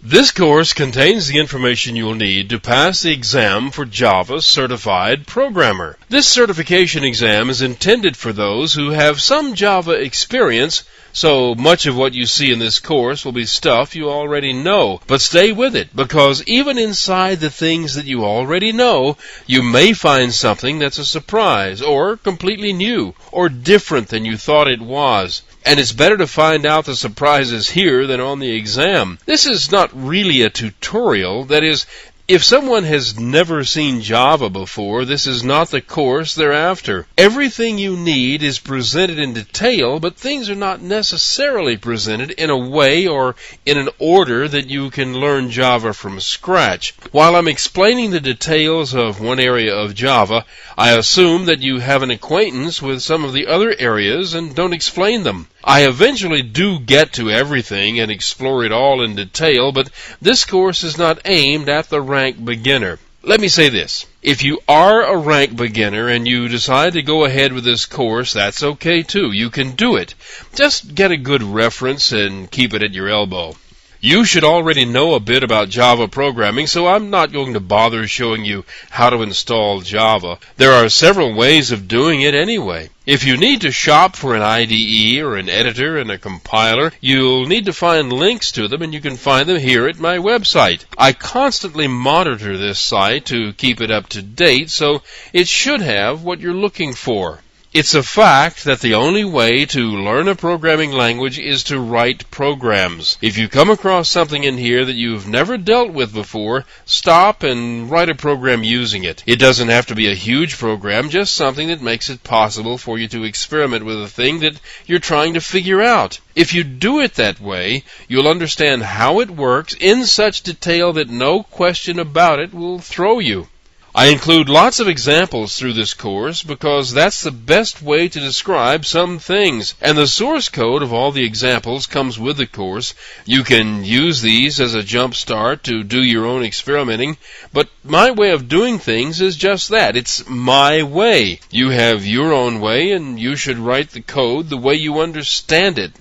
This course contains the information you'll need to pass the exam for Java Certified Programmer. This certification exam is intended for those who have some Java experience, so much of what you see in this course will be stuff you already know. But stay with it, because even inside the things that you already know, you may find something that's a surprise, or completely new, or different than you thought it was. And it's better to find out the surprises here than on the exam. This is not really a tutorial. That is, if someone has never seen Java before, this is not the course they're after. Everything you need is presented in detail, but things are not necessarily presented in a way or in an order that you can learn Java from scratch. While I'm explaining the details of one area of Java, I assume that you have an acquaintance with some of the other areas and don't explain them. I eventually do get to everything and explore it all in detail, but this course is not aimed at the rank beginner. Let me say this. If you are a rank beginner and you decide to go ahead with this course, that's okay too. You can do it. Just get a good reference and keep it at your elbow. You should already know a bit about Java programming, so I'm not going to bother showing you how to install Java. There are several ways of doing it anyway. If you need to shop for an IDE or an editor and a compiler, you'll need to find links to them, and you can find them here at my website. I constantly monitor this site to keep it up to date, so it should have what you're looking for. It's a fact that the only way to learn a programming language is to write programs. If you come across something in here that you've never dealt with before, stop and write a program using it. It doesn't have to be a huge program, just something that makes it possible for you to experiment with a thing that you're trying to figure out. If you do it that way, you'll understand how it works in such detail that no question about it will throw you. I include lots of examples through this course because that's the best way to describe some things. And the source code of all the examples comes with the course. You can use these as a jump start to do your own experimenting. But my way of doing things is just that. It's my way. You have your own way, and you should write the code the way you understand it.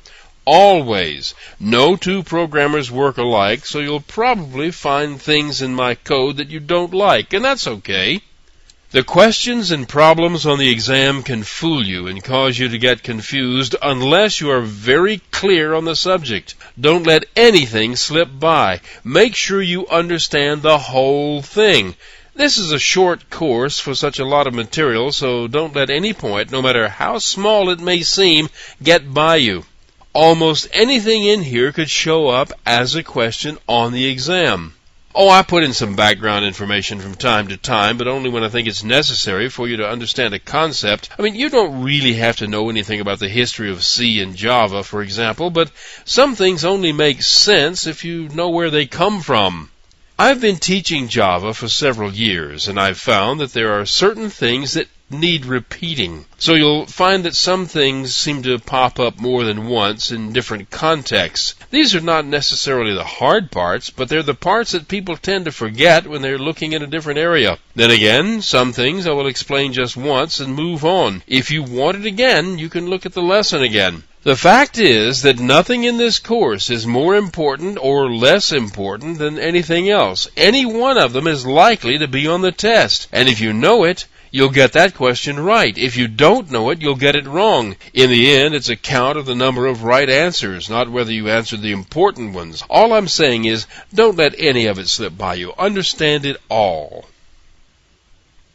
Always. No two programmers work alike, so you'll probably find things in my code that you don't like, and that's okay. The questions and problems on the exam can fool you and cause you to get confused unless you are very clear on the subject. Don't let anything slip by. Make sure you understand the whole thing. This is a short course for such a lot of material, so don't let any point, no matter how small it may seem, get by you. Almost anything in here could show up as a question on the exam. Oh, I put in some background information from time to time, but only when I think it's necessary for you to understand a concept. I mean, you don't really have to know anything about the history of C and Java, for example, but some things only make sense if you know where they come from. I've been teaching Java for several years, and I've found that there are certain things that need repeating. So you'll find that some things seem to pop up more than once in different contexts. These are not necessarily the hard parts, but they're the parts that people tend to forget when they're looking in a different area. Then again, some things I will explain just once and move on. If you want it again, you can look at the lesson again. The fact is that nothing in this course is more important or less important than anything else. Any one of them is likely to be on the test, and if you know it, you'll get that question right. If you don't know it, you'll get it wrong. In the end, it's a count of the number of right answers, not whether you answered the important ones. All I'm saying is, don't let any of it slip by you. Understand it all.